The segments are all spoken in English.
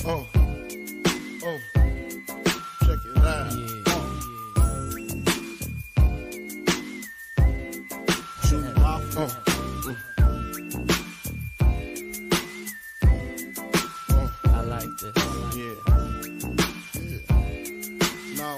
Check it out. I like this. Now,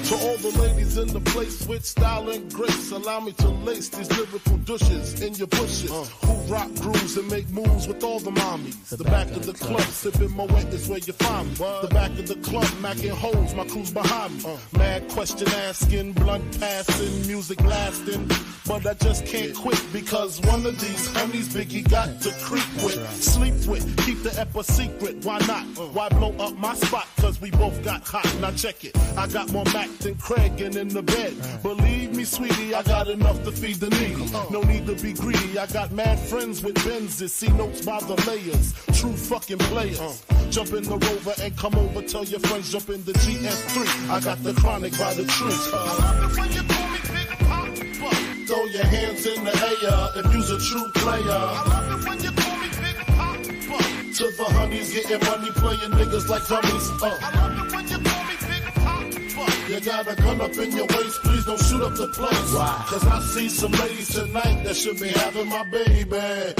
to all the ladies in the place with style and grace, allow me to lace these lyrical douches in your bushes. Who rock grooves and make moves with all the mommies. The back of the club, sipping my wet is where you find me. The back of the club, macking holes, my crew's behind me. Mad question asking, blunt passing, music lasting. But I just can't quit because one of these honeys Biggie got to creep with, sleep with, keep the ep a secret. Why not? Why blow up my spot? Cause we both got hot. Now check it. I got more Mac than Craig and in the bed. Believe me, sweetie, I got enough to feed the needy. No need to be greedy. I got mad friends with Benzes. See notes by the layers. True fucking players. Jump in the Rover and come over. Tell your friends jump in the GS3. I got the chronic by the tree. Throw your hands in the air if you's a true player. I love it when you call me Big Poppa. To the honeys getting money, playing niggas like dummies. I love it when you call me Big Poppa. You got a gun up in your waist, please don't shoot up the place. Why? Cause I see some ladies tonight that should be having my baby.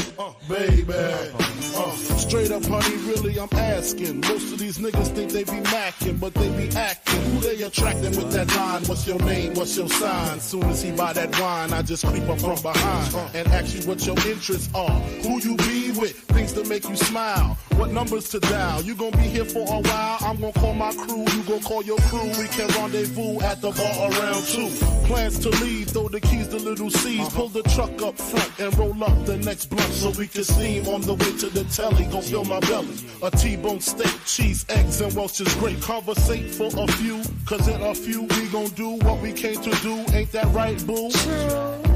Straight up, honey, really, I'm asking. Most of these niggas think they be macking, but they be acting. Who they attracting with that line? What's your name? What's your sign? Soon as he buy that wine, I just creep up from behind and ask you what your interests are. Who you be with? Things to make you smile. What numbers to dial? You gonna be here for a while? I'm gonna call my crew. You gonna call your crew. We can rendezvous at the bar around 2. Plans to leave, throw the keys to little C's. Pull the truck up front and roll up the next blunt so we can steam on the way to the telly. Gon' fill my belly. A T-bone steak, cheese, eggs, and Welch's grape. Conversate for a few, cause in a few we gon' do what we came to do. Ain't that right, boo?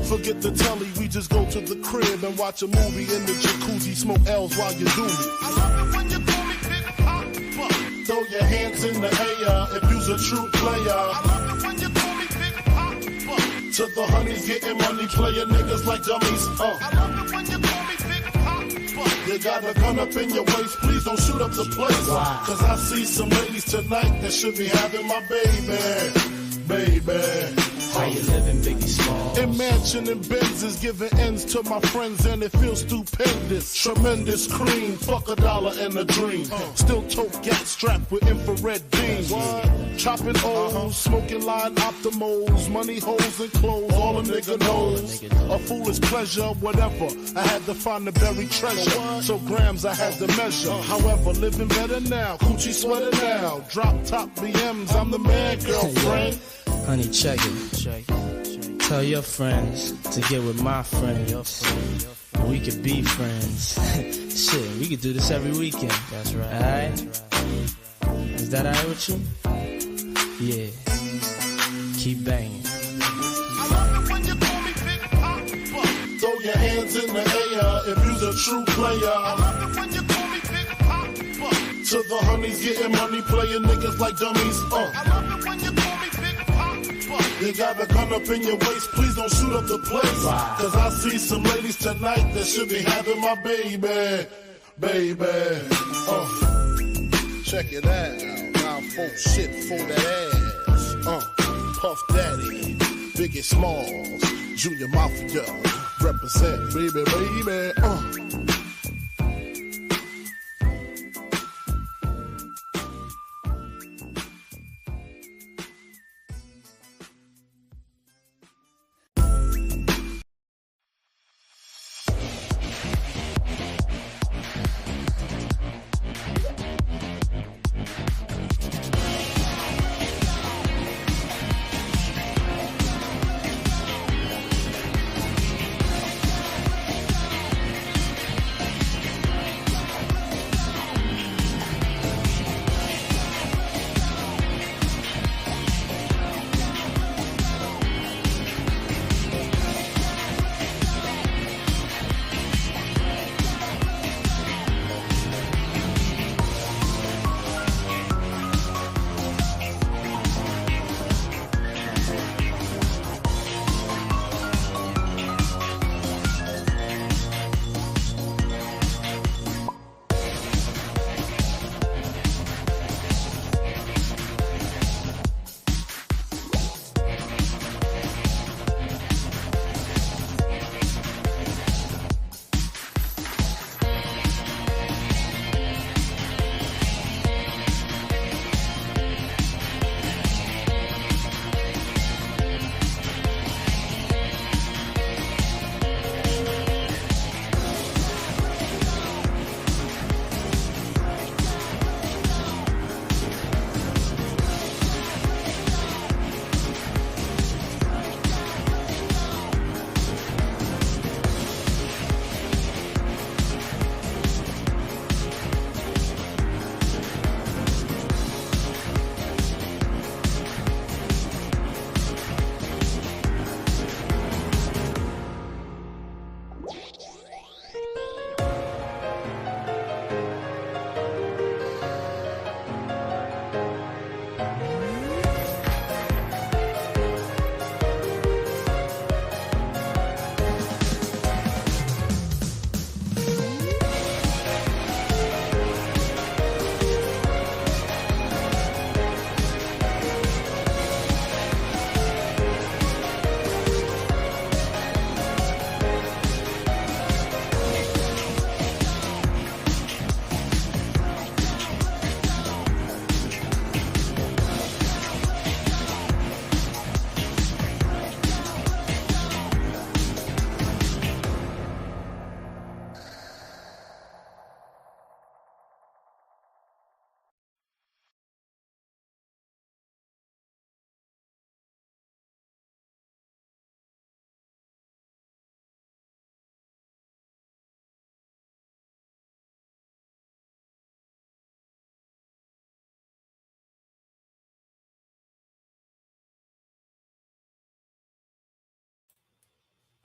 Forget the telly, we just go to the crib and watch a movie in the jacuzzi. Smoke L's while you do me. I love it when you call me Big Poppa. Throw your hands in the air if you's a true player. I love it when you call me Big Poppa. To the honeys getting money, playing niggas like dummies. I love it when you call me Big Poppa. You got a gun up in your waist, please don't shoot up the place. Cause I see some ladies tonight that should be having my baby. How you living, Biggie Small? In mansion and Benzes, giving ends to my friends and it feels stupendous. Tremendous cream, fuck $1 and a dream. Still tote gas strapped with infrared beams. Chopping O's, smoking line optimals, money holes and clothes, all a nigga knows. A foolish pleasure, whatever. I had to find the buried treasure, so grams I had to measure. However, living better now, coochie sweater now. Drop top BMs, I'm the man, girlfriend. Honey, check it. Tell your friends to get with my friends. We could be friends. Shit, we could do this every weekend. That's right. Alright? Is that alright with you? Yeah. Keep banging. I love it when you call me Big Poppa. Throw your hands in the air if you's a true player. I love it when you call me Big Poppa. To the honeys getting money, playing niggas like dummies. I love it when you call me Big Poppa. You got a gun up in your waist, please don't shoot up the place. Cause I see some ladies tonight that should be having my baby. Check it out. Now folk shit for that ass. Puff Daddy, Biggie Smalls, Junior Mafia, represent baby.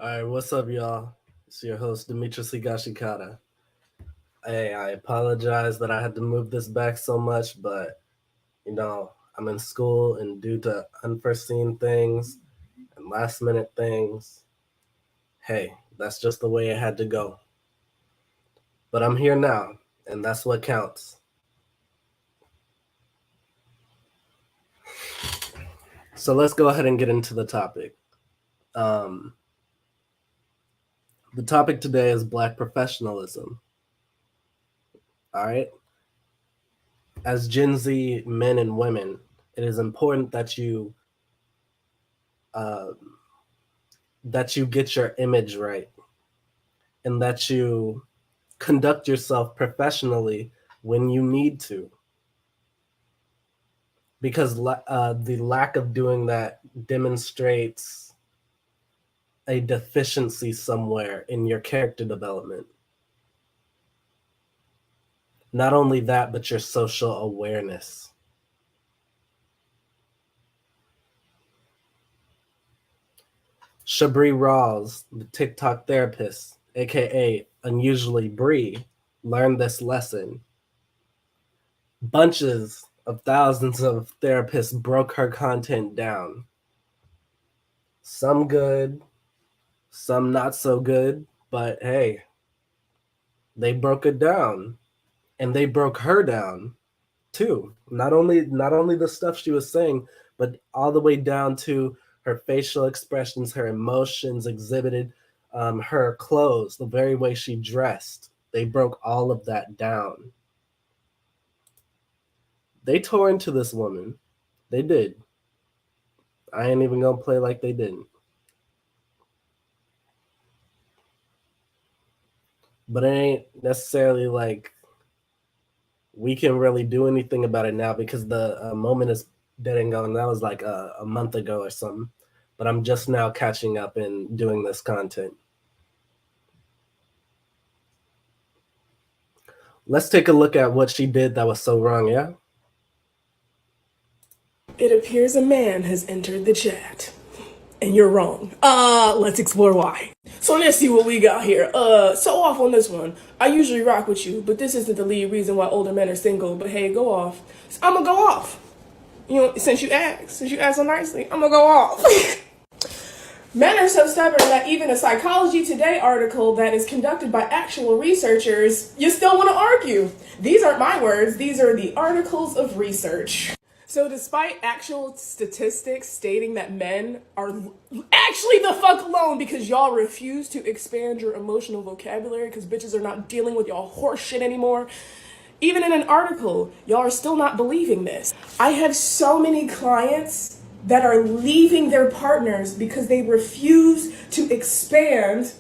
Alright, what's up, y'all? It's your host, Demetrius Higashikata. Hey, I apologize that I had to move this back so much, but, I'm in school, and due to unforeseen things and last-minute things, hey, that's just the way it had to go. But I'm here now, and that's what counts. So let's go ahead and get into the topic. The topic today is Black professionalism. All right. As Gen Z men and women, it is important that you get your image right, and that you conduct yourself professionally when you need to. Because the lack of doing that demonstrates a deficiency somewhere in your character development. Not only that, but your social awareness. Shabree Rawls, the TikTok therapist, aka Unusually Bree, learned this lesson. Bunches of thousands of therapists broke her content down. Some good, some not so good, but hey, they broke it down. And they broke her down too. Not only the stuff she was saying, but all the way down to her facial expressions, her emotions exhibited, her clothes, the very way she dressed. They broke all of that down. They tore into this woman. They did. I ain't even gonna play like they didn't. But it ain't necessarily like we can really do anything about it now, because the moment is dead and gone. That was like a month ago or something. But I'm just now catching up and doing this content. Let's take a look at what she did that was so wrong, yeah? It appears a man has entered the chat. And you're wrong. Let's explore why. So let's see what we got here. So off on this one. I usually rock with you, but this isn't the lead reason why older men are single. But hey, go off. So I'm gonna go off. Since you asked so nicely, I'm gonna go off. Men are so stubborn that even a Psychology Today article that is conducted by actual researchers, you still want to argue. These aren't my words, these are the articles of research. So despite actual statistics stating that men are actually the fuck alone because y'all refuse to expand your emotional vocabulary because bitches are not dealing with y'all horse shit anymore, even in an article, y'all are still not believing this. I have so many clients that are leaving their partners because they refuse to expand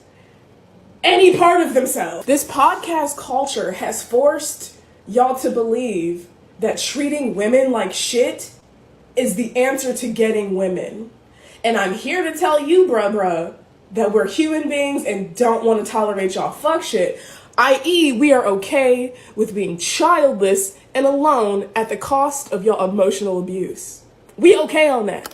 any part of themselves. This podcast culture has forced y'all to believe that treating women like shit is the answer to getting women. And I'm here to tell you, bruh, that we're human beings and don't want to tolerate y'all fuck shit. I.e., we are okay with being childless and alone at the cost of your emotional abuse. We okay on that.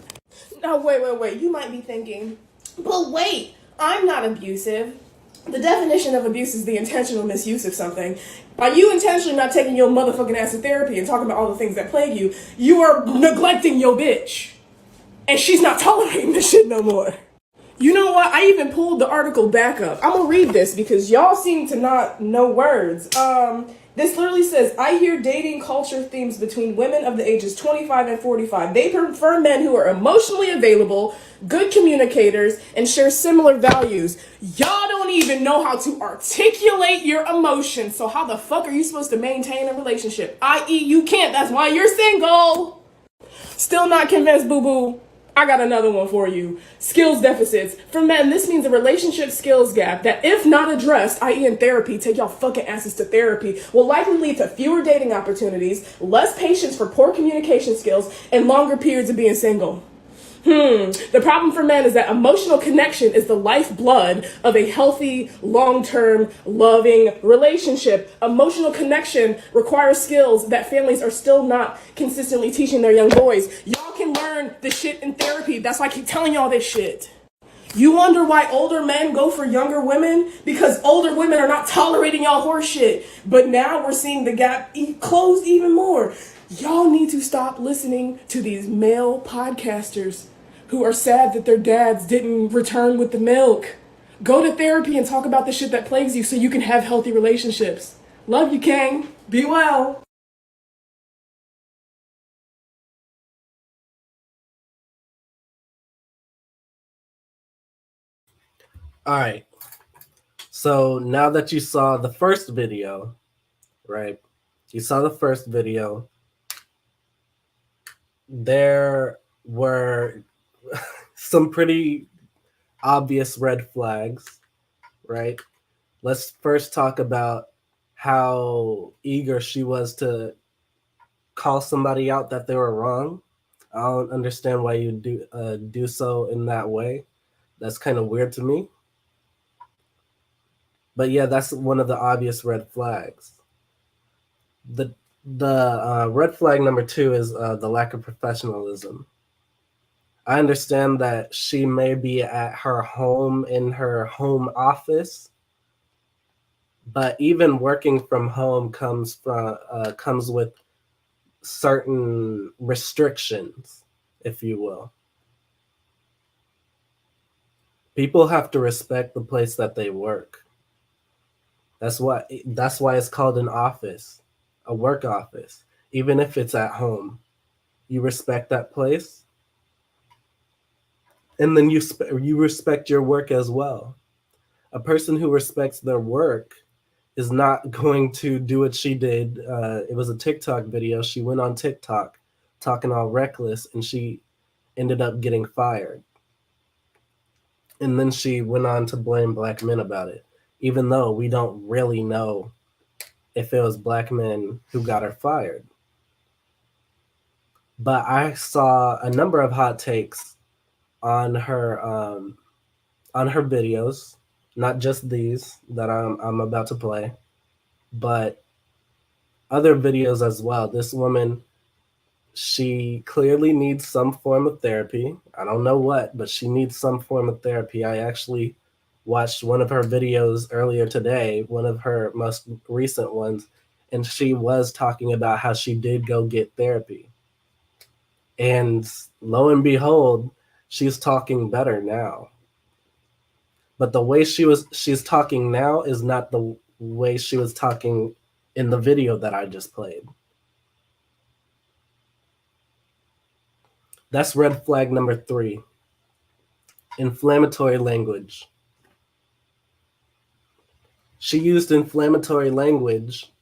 Now, wait. You might be thinking, but wait, I'm not abusive. The definition of abuse is the intentional misuse of something. By you intentionally not taking your motherfucking ass to therapy and talking about all the things that plague you, you are neglecting your bitch. And she's not tolerating this shit no more. You know what? I even pulled the article back up. I'm gonna read this because y'all seem to not know words. This literally says, I hear dating culture themes between women of the ages 25 and 45. They prefer men who are emotionally available, good communicators, and share similar values. Y'all don't even know how to articulate your emotions. So how the fuck are you supposed to maintain a relationship? I.e., you can't. That's why you're single. Still not convinced, boo-boo? I got another one for you. Skills deficits. For men, this means a relationship skills gap that, if not addressed, i.e. in therapy, take y'all fucking asses to therapy, will likely lead to fewer dating opportunities, less patience for poor communication skills, and longer periods of being single. The problem for men is that emotional connection is the lifeblood of a healthy, long-term, loving relationship. Emotional connection requires skills that families are still not consistently teaching their young boys. Y'all can learn this shit in therapy. That's why I keep telling y'all this shit. You wonder why older men go for younger women? Because older women are not tolerating y'all horse shit. But now we're seeing the gap close even more. Y'all need to stop listening to these male podcasters who are sad that their dads didn't return with the milk. Go to therapy and talk about the shit that plagues you so you can have healthy relationships. Love you, Kang. Be well. All right. So now that you saw the first video, right? You saw the first video. There were some pretty obvious red flags, right? Let's first talk about how eager she was to call somebody out that they were wrong. I don't understand why you do so in that way. That's kind of weird to me. But yeah, that's one of the obvious red flags. The red flag number 2 is the lack of professionalism. I understand that she may be at her home in her home office, but even working from home comes with certain restrictions, if you will. People have to respect the place that they work. That's why it's called an office, a work office. Even if it's at home, you respect that place, and then you respect your work as well. A person who respects their work is not going to do what she did. It was a TikTok video. She went on TikTok talking all reckless, and she ended up getting fired. And then she went on to blame black men about it, even though we don't really know if it was black men who got her fired. But I saw a number of hot takes on her videos, not just these that I'm about to play, but other videos as well. This woman, she clearly needs some form of therapy. I don't know what, but she needs some form of therapy. I actually watched one of her videos earlier today, one of her most recent ones, and she was talking about how she did go get therapy. And lo and behold, she's talking better now. But the way she's talking now is not the way she was talking in the video that I just played. That's red flag number 3. Inflammatory language. She used inflammatory language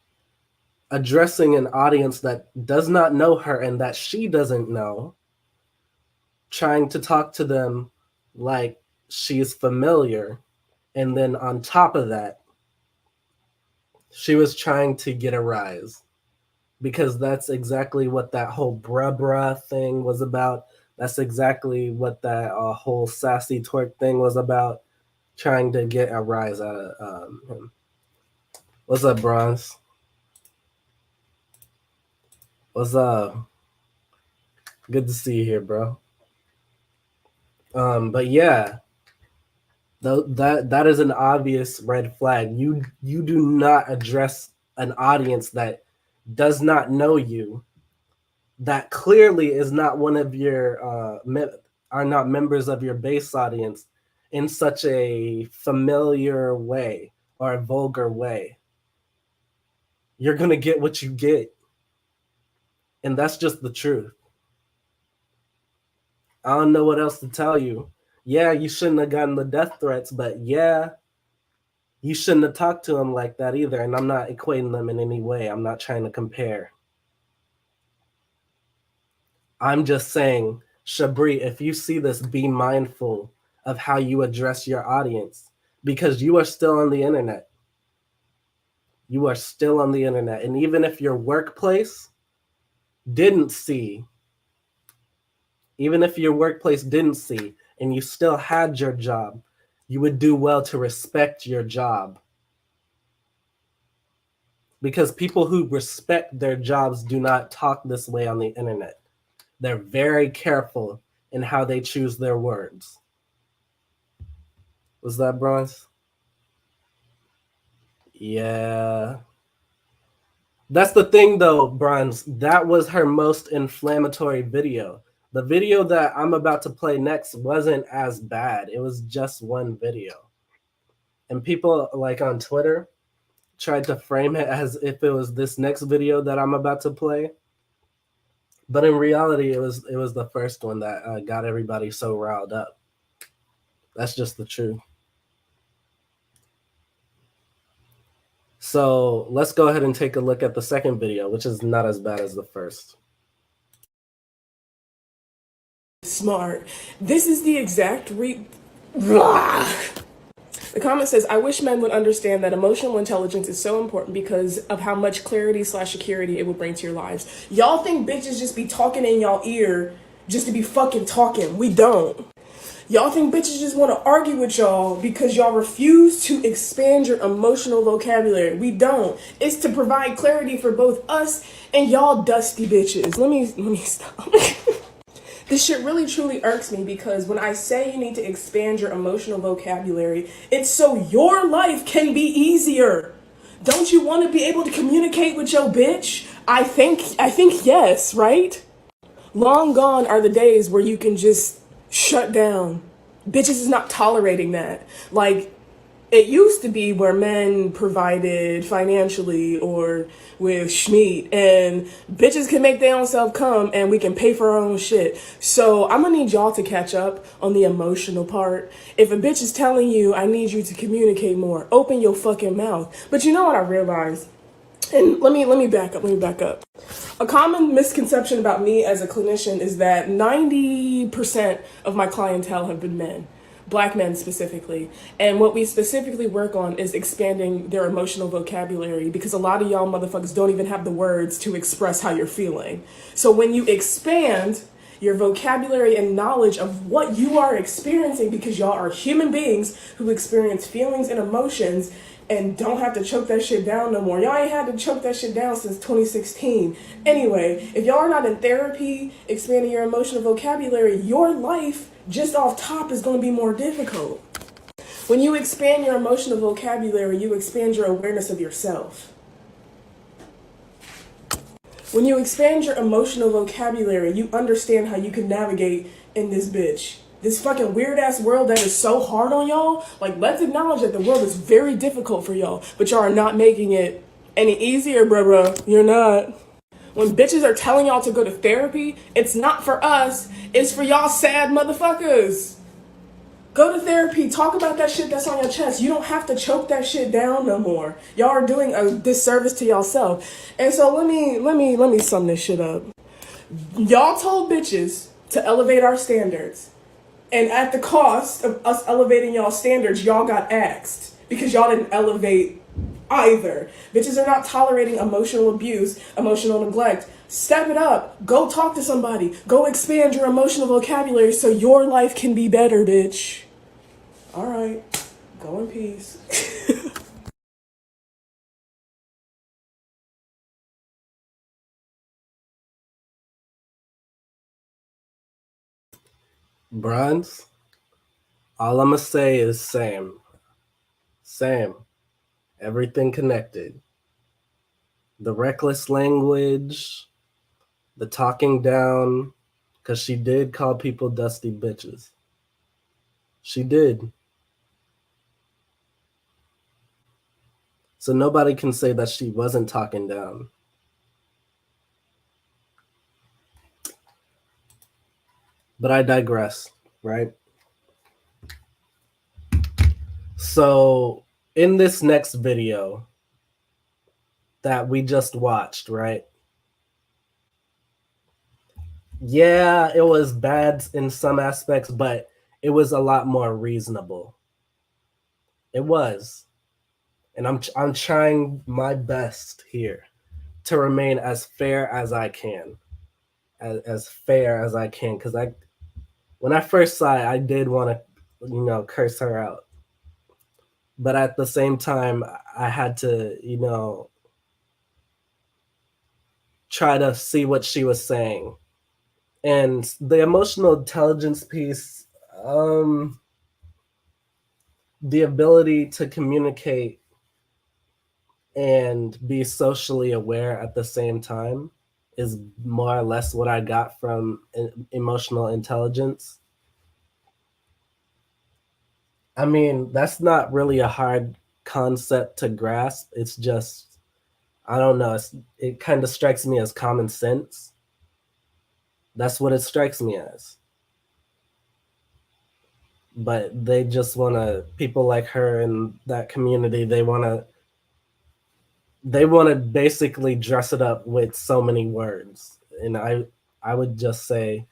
addressing an audience that does not know her and that she doesn't know, trying to talk to them like she's familiar. And then on top of that, she was trying to get a rise, because that's exactly what that whole bruh thing was about. That's exactly what that whole sassy twerk thing was about, trying to get a rise out of him. What's up, Bronze? What's up? Good to see you here, bro. But yeah, that is an obvious red flag. You do not address an audience that does not know you, that clearly is not one of your are not members of your base audience, in such a familiar way or a vulgar way. You're gonna get what you get, and that's just the truth. I don't know what else to tell you. Yeah, you shouldn't have gotten the death threats, but yeah, you shouldn't have talked to him like that either. And I'm not equating them in any way. I'm not trying to compare. I'm just saying, Shabree, if you see this, be mindful of how you address your audience, because you are still on the internet. You are still on the internet. And even if your workplace didn't see, and you still had your job, you would do well to respect your job. Because people who respect their jobs do not talk this way on the internet. They're very careful in how they choose their words. Was that Bronze? Yeah. That's the thing though, Bronze. That was her most inflammatory video. The video that I'm about to play next wasn't as bad. It was just one video. And people like on Twitter tried to frame it as if it was this next video that I'm about to play. But in reality, it was the first one that got everybody so riled up. That's just the truth. So let's go ahead and take a look at the second video, which is not as bad as the first. Smart. This is the exact The comment says, I wish men would understand that emotional intelligence is so important because of how much clarity/security it will bring to your lives. Y'all think bitches just be talking in y'all ear just to be fucking talking. We don't. Y'all think bitches just want to argue with y'all because y'all refuse to expand your emotional vocabulary. We don't. It's to provide clarity for both us and y'all dusty bitches. Let me stop. This shit really truly irks me because when I say you need to expand your emotional vocabulary, it's so your life can be easier. Don't you want to be able to communicate with your bitch? I think yes, right? Long gone are the days where you can just shut down. Bitches is not tolerating that. Like, it used to be where men provided financially or with schmeat, and bitches can make their own self come and we can pay for our own shit. So I'm gonna need y'all to catch up on the emotional part. If a bitch is telling you, I need you to communicate more, open your fucking mouth. But you know what I realized? And let me back up. A common misconception about me as a clinician is that 90% of my clientele have been men. Black men specifically. And what we specifically work on is expanding their emotional vocabulary because a lot of y'all motherfuckers don't even have the words to express how you're feeling. So when you expand your vocabulary and knowledge of what you are experiencing, because y'all are human beings who experience feelings and emotions and don't have to choke that shit down no more. Y'all ain't had to choke that shit down since 2016. Anyway, if y'all are not in therapy, expanding your emotional vocabulary, your life just off top is going to be more difficult. When you expand your emotional vocabulary, you expand your awareness of yourself. When you expand your emotional vocabulary, you understand how you can navigate in this bitch. This fucking weird ass world that is so hard on y'all. Like, let's acknowledge that the world is very difficult for y'all, but y'all are not making it any easier, bruh. You're not. When bitches are telling y'all to go to therapy, it's not for us, it's for y'all sad motherfuckers. Go to therapy, talk about that shit that's on your chest. You don't have to choke that shit down no more. Y'all are doing a disservice to yourself. And so let me sum this shit up. Y'all told bitches to elevate our standards. And at the cost of us elevating y'all standards, y'all got axed because y'all didn't elevate either. Bitches are not tolerating emotional abuse, emotional neglect. Step it up. Go talk to somebody. Go expand your emotional vocabulary so your life can be better, bitch. All right. Go in peace. Bronze, all I'm going to say is same. Everything connected. The reckless language, the talking down, because she did call people dusty bitches. She did. So nobody can say that she wasn't talking down. But I digress, right? So in this next video that we just watched, right? Yeah, it was bad in some aspects, but it was a lot more reasonable. It was. And I'm trying my best here to remain as fair as I can. As fair as I can, because when I first saw it, I did want to, curse her out. But at the same time, I had to, try to see what she was saying. And the emotional intelligence piece, the ability to communicate and be socially aware at the same time is more or less what I got from emotional intelligence. I mean, that's not really a hard concept to grasp. It's just, I don't know, it kind of strikes me as common sense. That's what it strikes me as. But they just want to, people like her in that community, they want to basically dress it up with so many words. And I would just say,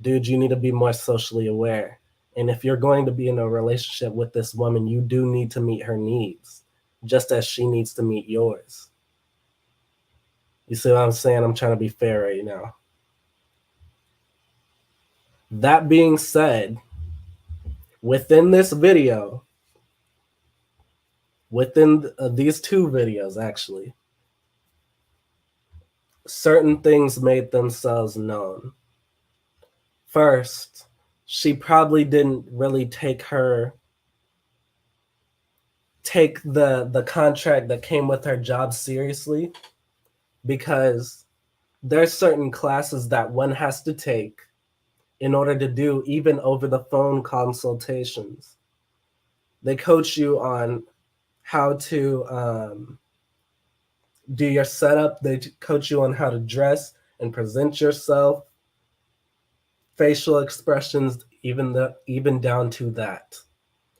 dude, you need to be more socially aware. And if you're going to be in a relationship with this woman, you do need to meet her needs, just as she needs to meet yours. You see what I'm saying? I'm trying to be fair right now. That being said, within this video, within these two videos, actually, certain things made themselves known. First, she probably didn't really take the contract that came with her job seriously, because there's certain classes that one has to take in order to do even over the phone consultations. They coach you on how to do your setup. They coach you on how to dress and present yourself, facial expressions, even down to that.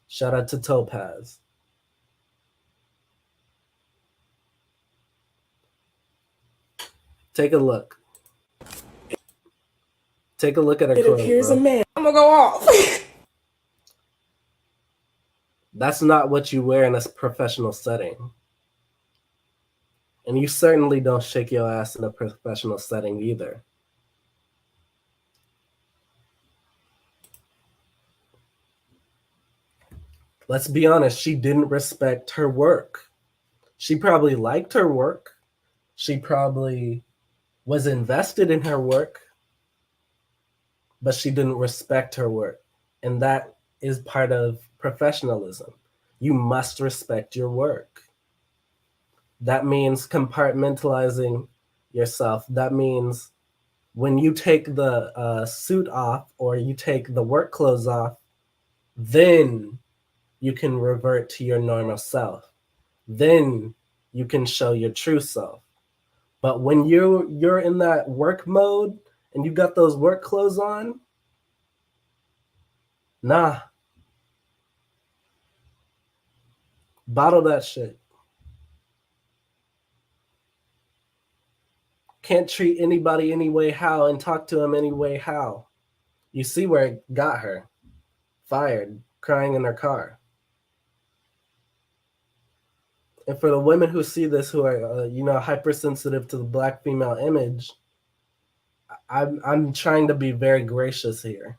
Shout out to Topaz. Take a look. Take a look at her It clothes, appears bro. a man. I'm gonna go off. That's not what you wear in a professional setting. And you certainly don't shake your ass in a professional setting either. Let's be honest, she didn't respect her work. She probably liked her work. She probably was invested in her work, but she didn't respect her work. And that is part of professionalism. You must respect your work. That means compartmentalizing yourself. That means when you take the suit off or you take the work clothes off, then you can revert to your normal self. Then you can show your true self. But when you're in that work mode and you got those work clothes on, nah. Bottle that shit. Can't treat anybody any way how and talk to them any way how. You see where it got her. Fired, crying in her car. And for the women who see this, who are hypersensitive to the Black female image, I'm trying to be very gracious here.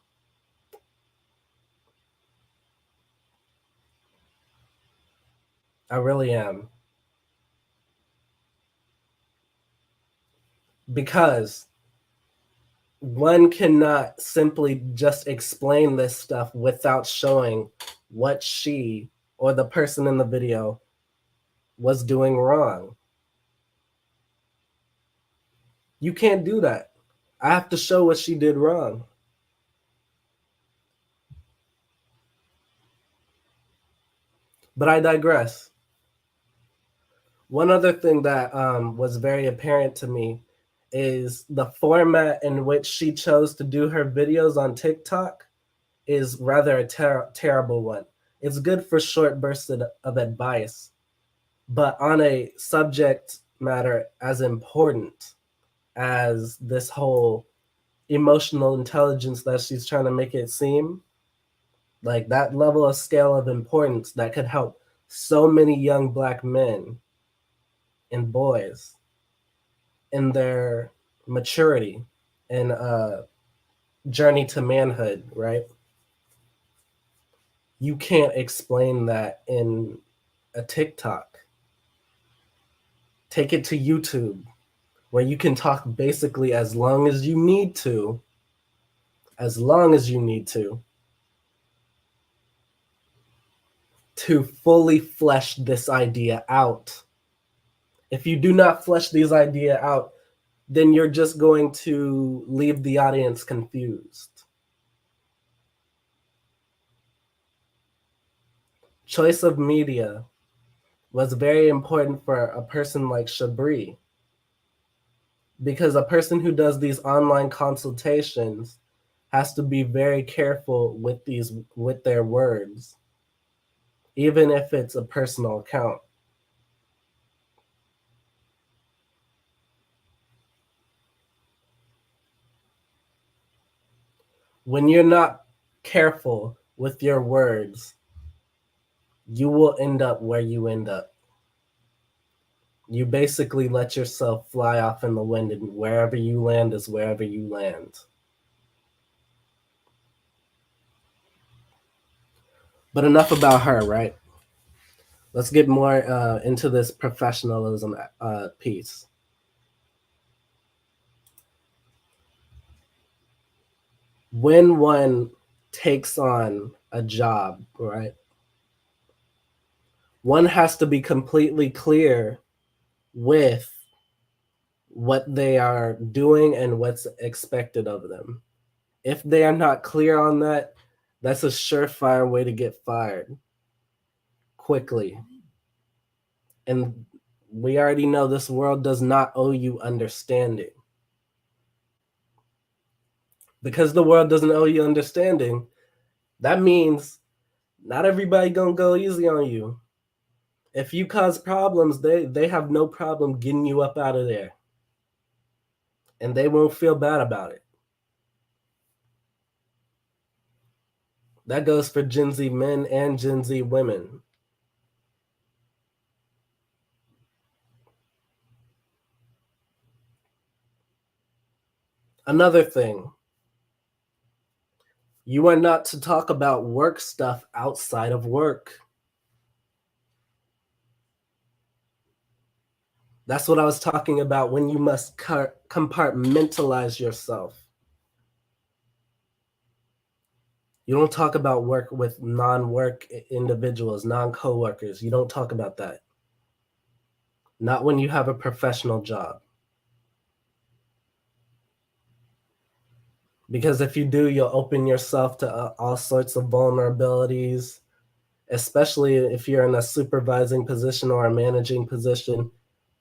I really am. Because one cannot simply just explain this stuff without showing what she or the person in the video was doing wrong. You can't do that. I have to show what she did wrong. But I digress. One other thing that was very apparent to me is the format in which she chose to do her videos on TikTok is rather a terrible one. It's good for short bursts of advice, but on a subject matter as important as this whole emotional intelligence that she's trying to make it seem, like that level of scale of importance that could help so many young Black men and boys in their maturity and journey to manhood, right? You can't explain that in a TikTok. Take it to YouTube, where you can talk basically as long as you need to. As long as you need to. to fully flesh this idea out. If you do not flesh these idea out, then you're just going to leave the audience confused. Choice of media was very important for a person like Shabree, because a person who does these online consultations has to be very careful with their words, even if it's a personal account. When you're not careful with your words, you will end up where you end up. You basically let yourself fly off in the wind, and wherever you land is wherever you land. But enough about her, right? Let's get more into this professionalism piece. When one takes on a job, right, one has to be completely clear with what they are doing and what's expected of them. If they are not clear on that, that's a surefire way to get fired quickly. And we already know this world does not owe you understanding. Because the world doesn't owe you understanding, that means not everybody gonna go easy on you. If you cause problems, they have no problem getting you up out of there. And they won't feel bad about it. That goes for Gen Z men and Gen Z women. Another thing, you are not to talk about work stuff outside of work. That's what I was talking about when you must compartmentalize yourself. You don't talk about work with non-work individuals, non-coworkers. You don't talk about that. Not when you have a professional job. Because if you do, you'll open yourself to all sorts of vulnerabilities, especially if you're in a supervising position or a managing position.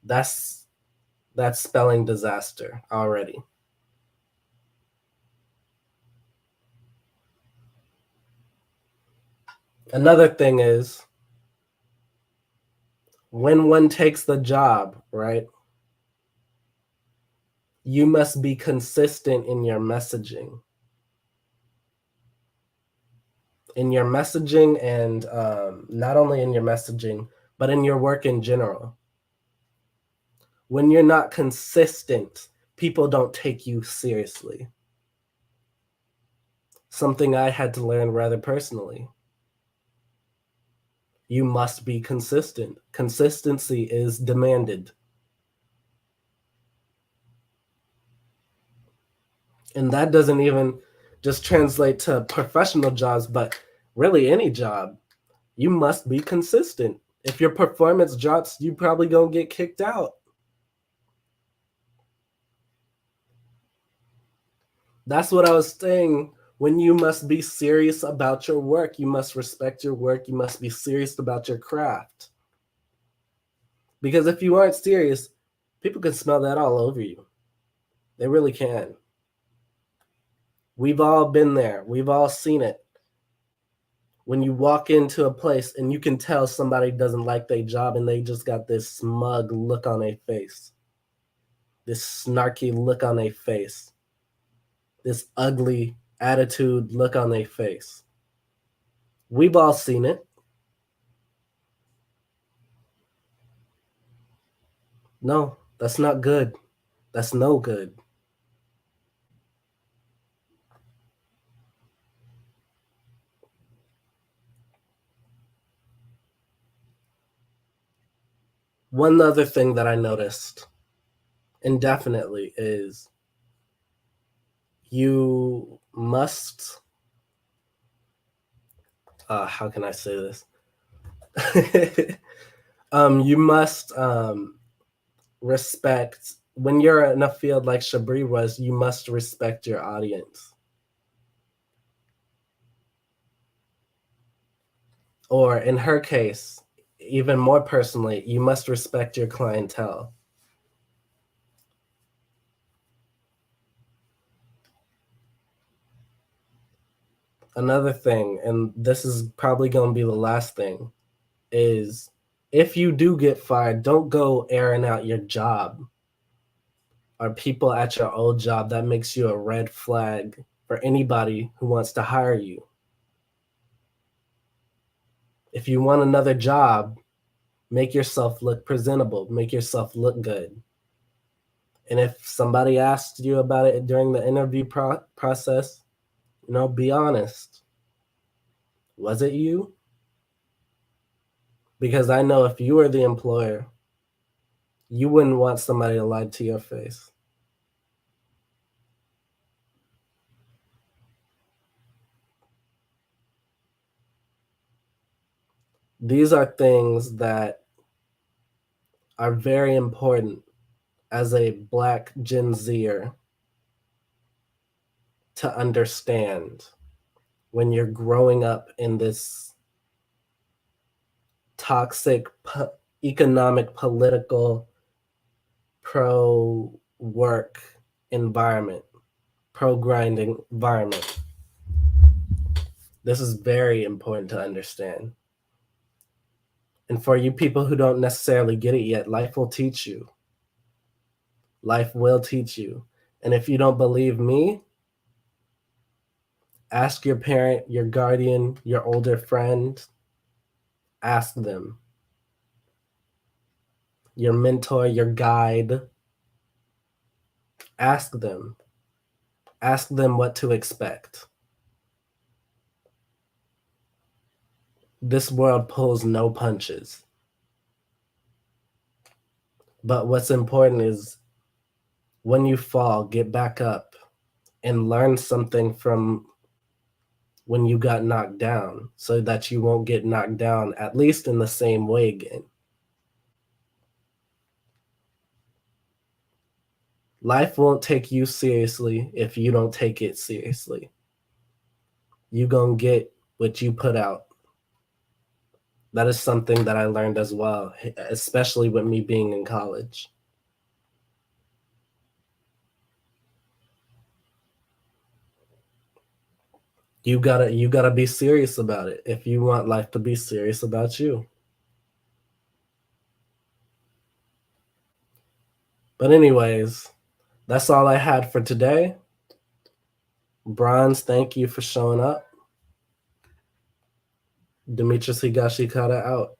That's spelling disaster already. Another thing is, when one takes the job, right, you must be consistent in your messaging. In your messaging, and not only in your messaging, but in your work in general. When you're not consistent, people don't take you seriously. Something I had to learn rather personally. You must be consistent. Consistency is demanded. And that doesn't even just translate to professional jobs, but really any job. You must be consistent. If your performance drops, you probably gonna get kicked out. That's what I was saying. When you must be serious about your work, you must respect your work, you must be serious about your craft. Because if you aren't serious, people can smell that all over you. They really can. We've all been there. We've all seen it. When you walk into a place and you can tell somebody doesn't like their job and they just got this smug look on their face, this snarky look on their face, this ugly attitude look on their face. We've all seen it. No, that's not good. That's no good. One other thing that I noticed indefinitely is you must, how can I say this? You must respect, when you're in a field like Shabree was, you must respect your audience. Or in her case, even more personally, you must respect your clientele. Another thing, and this is probably going to be the last thing, is if you do get fired, don't go airing out your job or people at your old job. That makes you a red flag for anybody who wants to hire you. If you want another job, make yourself look presentable, make yourself look good. And if somebody asked you about it during the interview process, be honest. Was it you? Because I know if you were the employer, you wouldn't want somebody to lie to your face. These are things that are very important as a Black Gen Zer to understand when you're growing up in this toxic economic, political, pro-work environment, pro-grinding environment. This is very important to understand. And for you people who don't necessarily get it yet, life will teach you. Life will teach you. And if you don't believe me, ask your parent, your guardian, your older friend. Ask them. Your mentor, your guide. Ask them. Ask them what to expect. This world pulls no punches. But what's important is when you fall, get back up and learn something from when you got knocked down so that you won't get knocked down, at least in the same way again. Life won't take you seriously if you don't take it seriously. You gonna get what you put out. That is something that I learned as well, especially with me being in college. You gotta be serious about it if you want life to be serious about you. But anyways, that's all I had for today. Bronze, thank you for showing up. Demetrius Higashikata out.